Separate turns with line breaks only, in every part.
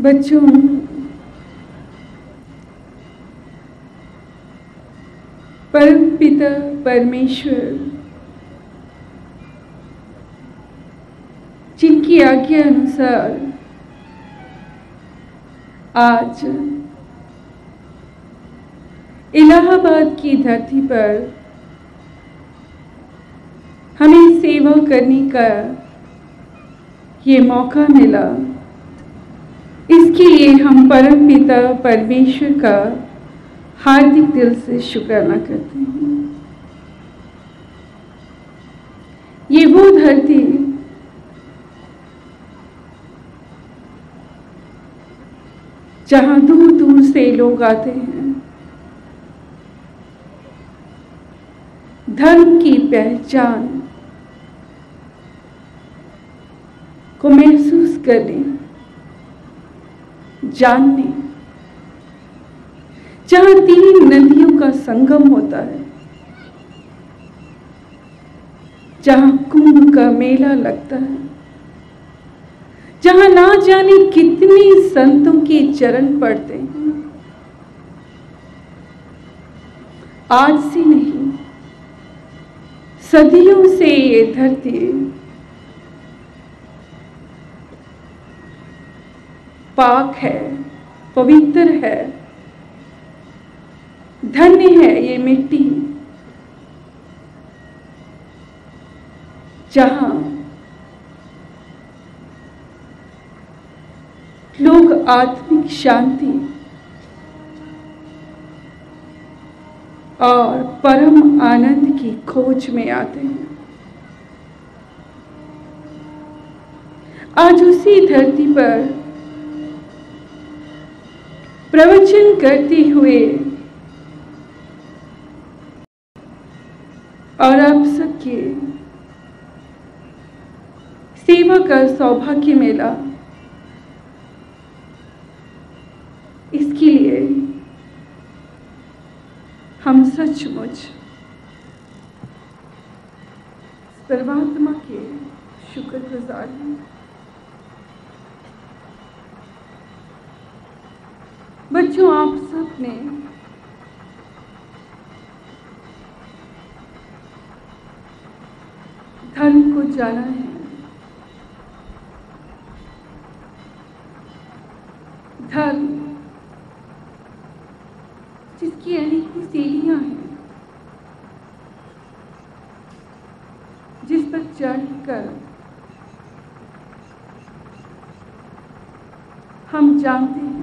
बच्चों, परम पिता परमेश्वर जिनकी आज्ञा अनुसार आज इलाहाबाद की धरती पर हमें सेवा करने का ये मौका मिला, इसके लिए हम परम पिता परमेश्वर का हार्दिक दिल से शुक्राना करते हैं। ये वो धरती जहां दूर दूर से लोग आते हैं धर्म की पहचान को महसूस करने, जानने, जहां 3 नदियों का संगम होता है, जहां कुंभ का मेला लगता है, जहां ना जाने कितने संतों के चरण पड़ते हैं। आज से नहीं, सदियों से ये धरती पाक है, पवित्र है, धन्य है ये मिट्टी, जहां लोग आत्मिक शांति और परम आनंद की खोज में आते हैं। आज उसी धरती पर प्रवचन करते हुए और आप सबके सेवा का सौभाग्य मिला, इसके लिए हम सचमुच परमात्मा के शुक्रगुजार हैं। बच्चों, आप सबने धर्म को जाना है, धर्म जिसकी अनेकों सीढ़ियां हैं, जिस पर चढ़कर हम जानते हैं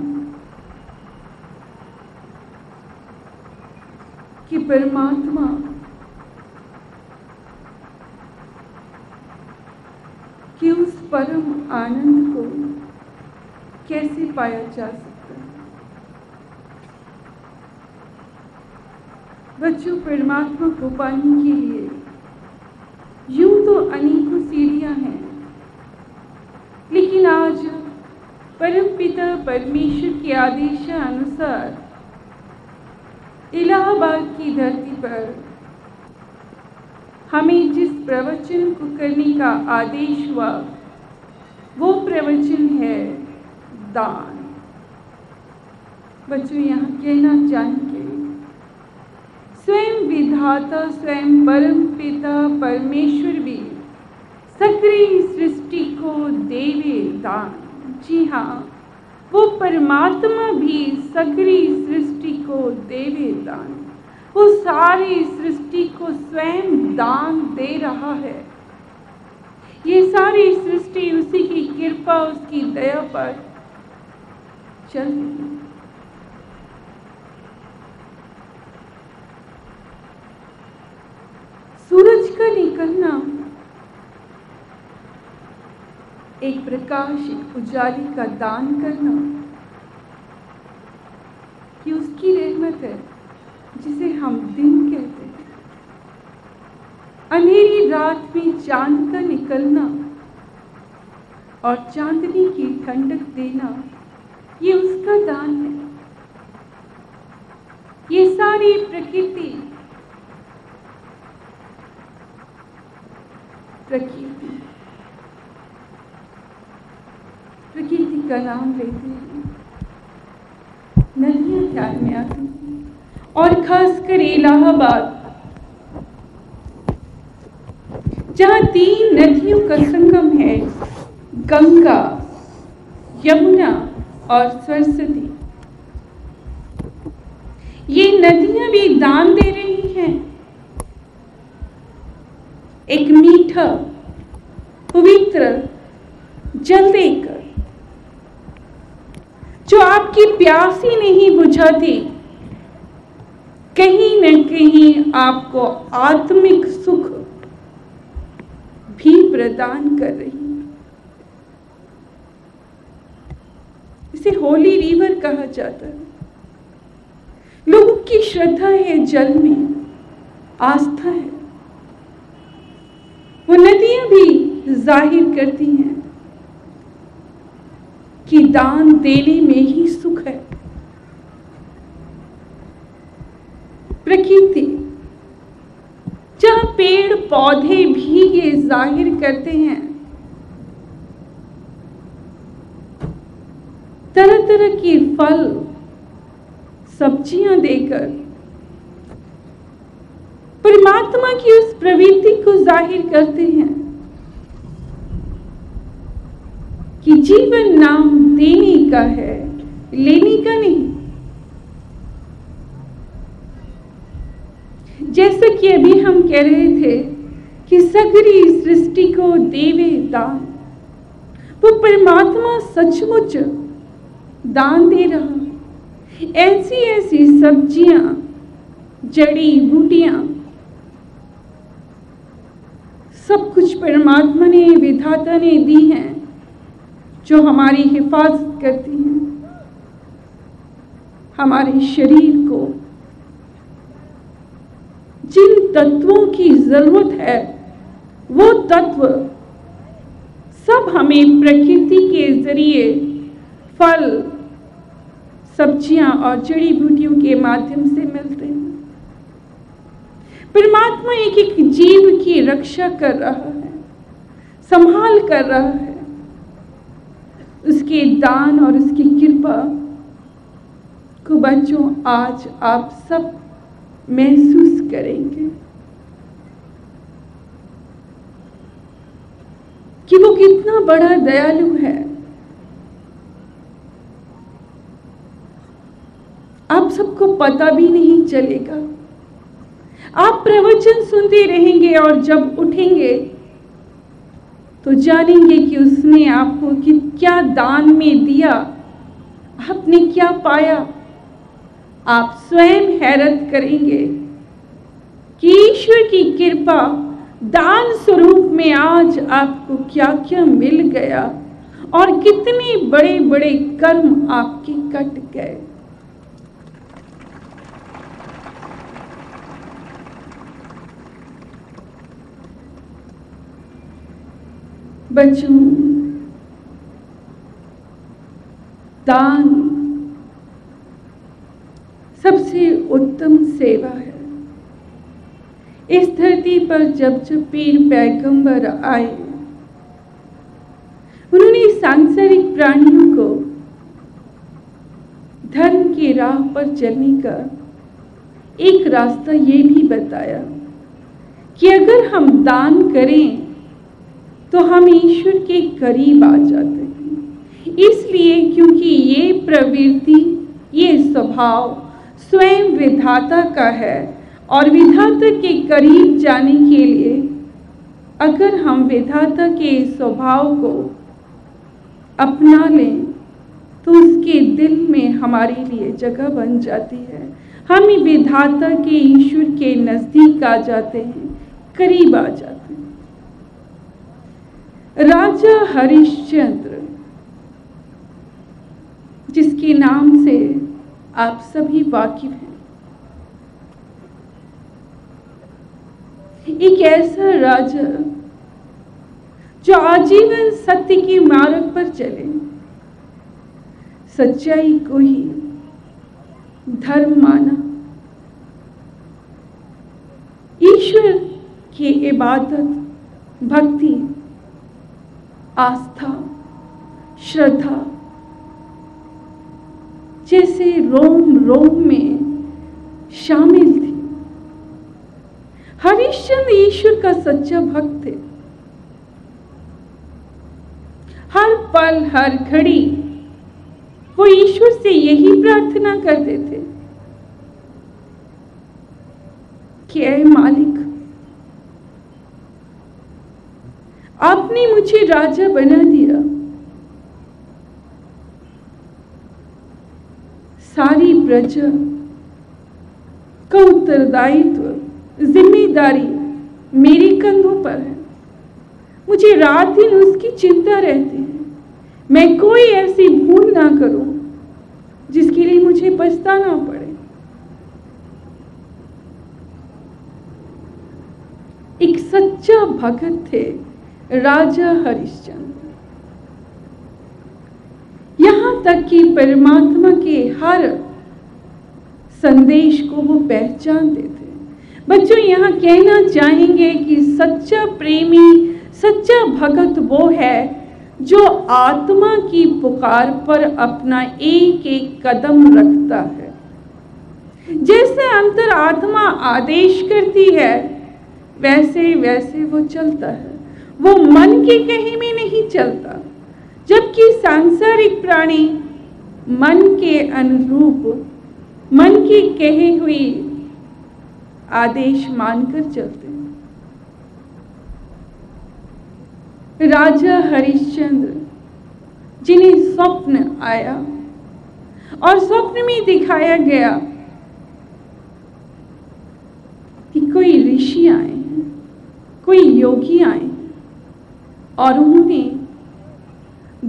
कि परमात्मा कि उस परम आनंद को कैसे पाया जा सकता है। बच्चों, परमात्मा को पाने के लिए यूं तो अनेकों सीढ़ियां हैं, लेकिन आज परम पिता परमेश्वर के आदेशानुसार इलाहाबाद की धरती पर हमें जिस प्रवचन को करने का आदेश हुआ वो प्रवचन है दान। बच्चों, यहाँ कहना चाहेंगे स्वयं विधाता, स्वयं परम पिता परमेश्वर भी सक्रिय सृष्टि को देवे दान। जी हाँ, वो परमात्मा भी सक्रिय सृष्टि को देवे दान। वो सारी सृष्टि को स्वयं दान दे रहा है। ये सारी सृष्टि उसी की कृपा, उसकी दया पर चल रही है। सूरज का निकलना एक प्रकाश, एक उजाले का दान करना, कि उसकी रहमत है जिसे हम दिन कहते हैं। अंधेरी रात में चांद का निकलना और चांदनी की ठंडक देना, ये उसका दान है। ये सारी प्रकृति प्रकृति का नाम लेते हैं। ध्यान में आती हैं, और खासकर इलाहाबाद, जहां 3 नदियों का संगम है, गंगा, यमुना और सरस्वती। ये नदियां भी दान दे रही हैं, एक मीठा पवित्र जल देकर, जो आपकी प्यास ही नहीं बुझाती, कहीं न कहीं आपको आत्मिक सुख भी प्रदान कर रही है। इसे होली रिवर कहा जाता है। लोगों की श्रद्धा है, जल में आस्था है। वो नदियां भी जाहिर करती हैं कि दान देने में ही सुख है। प्रकृति, जहां पेड़ पौधे भी ये जाहिर करते हैं, तरह तरह के फल सब्जियां देकर परमात्मा की उस प्रवृत्ति को जाहिर करते हैं कि जीवन नाम देने का है, लेने का नहीं। जैसे कि अभी हम कह रहे थे कि सगरी सृष्टि को देवे दान, वो परमात्मा सचमुच दान दे रहा है। ऐसी ऐसी सब्जियां, जड़ी बूटियां, सब कुछ परमात्मा ने, विधाता ने दी हैं, जो हमारी हिफाजत करती हैं, हमारे शरीर को जिन तत्वों की जरूरत है, वो तत्व सब हमें प्रकृति के जरिए फल, सब्जियां और जड़ी बूटियों के माध्यम से मिलते हैं। परमात्मा एक एक जीव की रक्षा कर रहा है, संभाल कर रहा है। उसके दान और उसकी कृपा को बच्चों आज आप सब महसूस करेंगे कि वो कितना बड़ा दयालु है। आप सबको पता भी नहीं चलेगा। आप प्रवचन सुनते रहेंगे और जब उठेंगे तो जानेंगे कि उसने आपको क्या दान में दिया, आपने क्या पाया। आप स्वयं हैरत करेंगे कि ईश्वर की कृपा दान स्वरूप में आज आपको क्या क्या मिल गया और कितने बड़े बड़े कर्म आपके कट गए। बच्चों, दान सबसे उत्तम सेवा है। इस धरती पर जब जब पीर पैगंबर आए, उन्होंने सांसारिक प्राणियों को धर्म की राह पर चलने का एक रास्ता ये भी बताया कि अगर हम दान करें तो हम ईश्वर के करीब आ जाते हैं। इसलिए क्योंकि ये प्रवृत्ति, ये स्वभाव स्वयं विधाता का है, और विधाता के करीब जाने के लिए अगर हम विधाता के स्वभाव को अपना लें तो उसके दिल में हमारे लिए जगह बन जाती है। हम विधाता के, ईश्वर के नजदीक आ जाते हैं, करीब आ जाते हैं। राजा हरिश्चंद्र, जिसके नाम से आप सभी वाकिफ हैं, एक ऐसा राजा जो आजीवन सत्य के मार्ग पर चले, सच्चाई को ही धर्म माना, ईश्वर की इबादत, भक्ति, आस्था, श्रद्धा, जैसे रोम रोम में शामिल थी। हरिश्चंद्र ईश्वर का सच्चा भक्त थे। हर पल हर घड़ी वो ईश्वर से यही प्रार्थना करते थे कि ऐ मालिक, आपने मुझे राजा बना दिया, सारी प्रजा का उत्तरदायित्व, जिम्मेदारी मेरे कंधों पर है। मुझे रात दिन उसकी चिंता रहती है। मैं कोई ऐसी भूल ना करूं जिसके लिए मुझे पछताना पड़े। एक सच्चा भगत थे राजा हरिश्चंद्र। यहां तक कि परमात्मा के हर संदेश को वो पहचानते थे। बच्चों, यहाँ कहना चाहेंगे कि सच्चा प्रेमी, सच्चा भगत वो है जो आत्मा की पुकार पर अपना एक एक कदम रखता है। जैसे अंतर आत्मा आदेश करती है, वैसे वैसे वो चलता है। वो मन के कहे में नहीं चलता, जबकि सांसारिक प्राणी मन के अनुरूप, मन की कहे हुई आदेश मानकर चलते हैं। राजा हरिश्चंद्र, जिन्हें स्वप्न आया और स्वप्न में दिखाया गया कि कोई ऋषि आए हैं, कोई योगी आए हैं और उन्होंने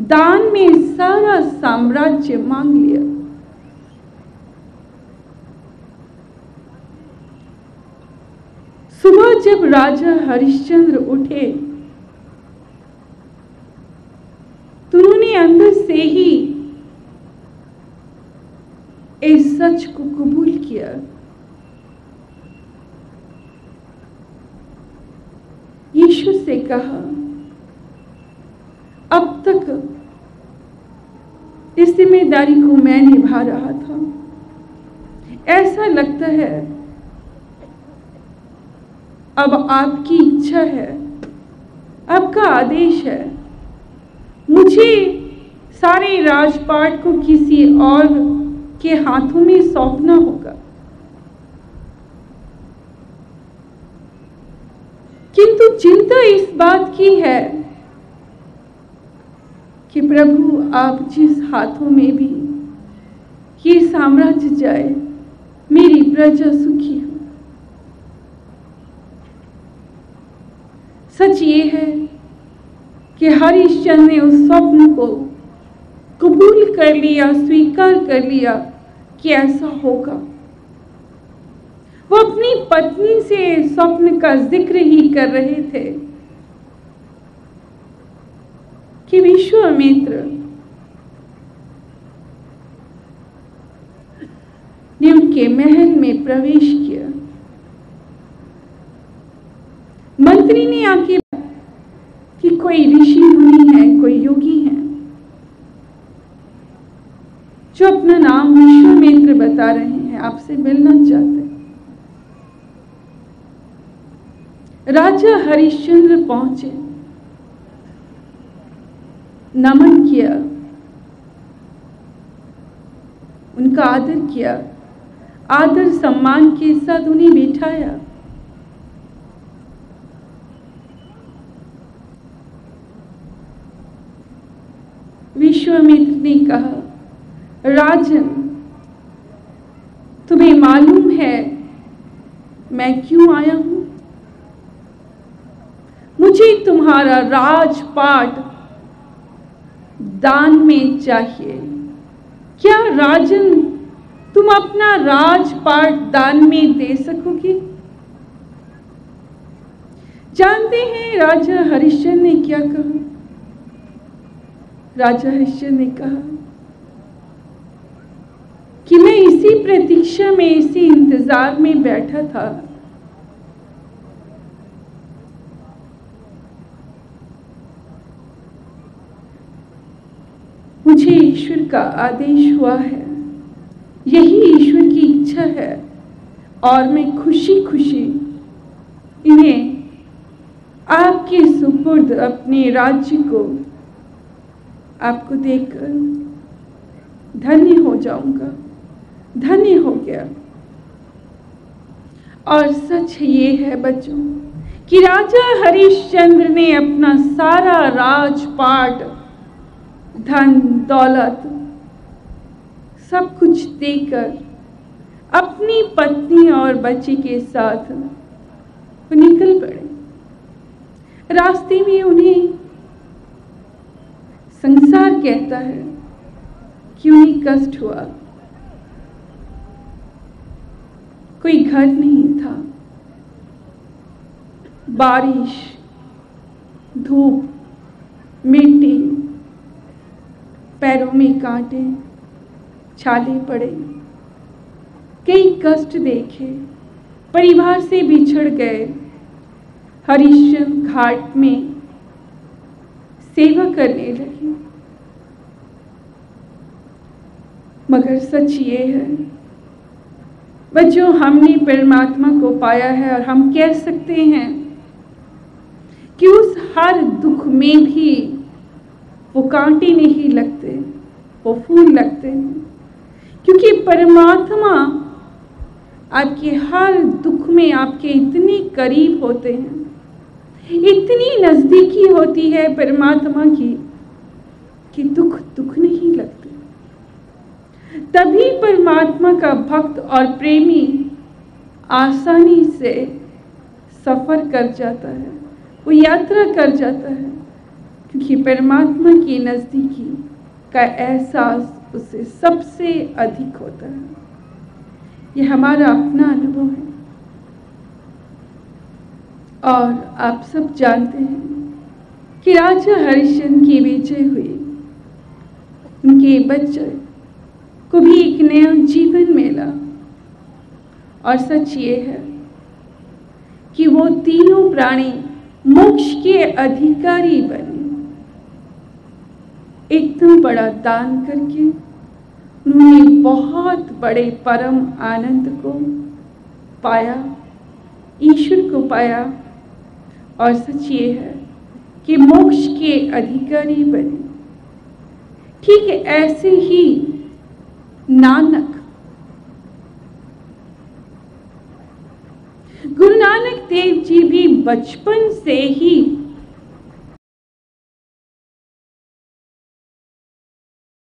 दान में सारा साम्राज्य मांग लिया। सुबह जब राजा हरिश्चंद्र उठे तो उन्होंने अंदर से ही इस सच को कबूल किया। यीशु से कहा, अब तक इस जिम्मेदारी को मैं निभा रहा था, ऐसा लगता है अब आपकी इच्छा है, आपका आदेश है, मुझे सारे राजपाट को किसी और के हाथों में सौंपना होगा। किंतु चिंता इस बात की है कि प्रभु, आप जिस हाथों में भी ये साम्राज्य जाए, मेरी प्रजा सुखी हो। सच ये है कि हरिश्चंद्र ने उस स्वप्न को कबूल कर लिया, स्वीकार कर लिया कि ऐसा होगा। वो अपनी पत्नी से स्वप्न का जिक्र ही कर रहे थे कि विश्वामित्र ने उनके महल में प्रवेश किया। मंत्री ने आके कि कोई ऋषि मुनि है, कोई योगी है जो अपना नाम विश्वामित्र बता रहे हैं, आपसे मिलना चाहते हैं। राजा हरिश्चंद्र पहुंचे, नमन किया, उनका आदर किया, आदर सम्मान के साथ उन्हें बिठाया। विश्वामित्र ने कहा, राजन, तुम्हें मालूम है मैं क्यों आया हूं? मुझे तुम्हारा राजपाट दान में चाहिए। क्या राजन, तुम अपना राजपाट दान में दे सकोगे? जानते हैं राजा हरिश्चंद्र ने क्या कहा? राजा हरिश्चंद्र ने कहा कि मैं इसी प्रतीक्षा में, इसी इंतजार में बैठा था मुझे ईश्वर का आदेश हुआ है अच्छा है और मैं खुशी खुशी इन्हें आपके सुपुर्द अपने राज्य को आपको देकर धन्य हो जाऊंगा, धन्य हो गया। और सच ये है बच्चों कि राजा हरिश्चंद्र ने अपना सारा राजपाट, धन दौलत सब कुछ देकर अपनी पत्नी और बच्चे के साथ वो निकल पड़े। रास्ते में उन्हें संसार कहता है कि उन्हें कष्ट हुआ, कोई घर नहीं था, बारिश, धूप, मिट्टी, पैरों में कांटे, छाले पड़े, कई कष्ट देखे, परिवार से बिछड़ गए। हरिश्चंद्र घाट में सेवा करने लगे। मगर सच ये है बच्चों, हमने परमात्मा को पाया है और हम कह सकते हैं कि उस हर दुख में भी वो कांटे नहीं लगते, वो फूल लगते हैं, क्योंकि परमात्मा आपके हर दुख में आपके इतने करीब होते हैं, इतनी नजदीकी होती है परमात्मा की कि दुख दुख नहीं लगते। तभी परमात्मा का भक्त और प्रेमी आसानी से सफर कर जाता है, वो यात्रा कर जाता है, क्योंकि परमात्मा की नजदीकी का एहसास उसे सबसे अधिक होता है। ये हमारा अपना अनुभव है। और आप सब जानते हैं कि राजा हरिश्चंद्र की विजय हुई, उनके बच्चे को भी एक नया जीवन मिला। और सच ये है कि वो तीनों प्राणी मोक्ष के अधिकारी बने। एकदम बड़ा दान करके उन्होंने बहुत बड़े परम आनंद को पाया, ईश्वर को पाया। और सच ये है कि मोक्ष के अधिकारी बने। ठीक है, ऐसे ही नानक, गुरु नानक देव जी भी बचपन से ही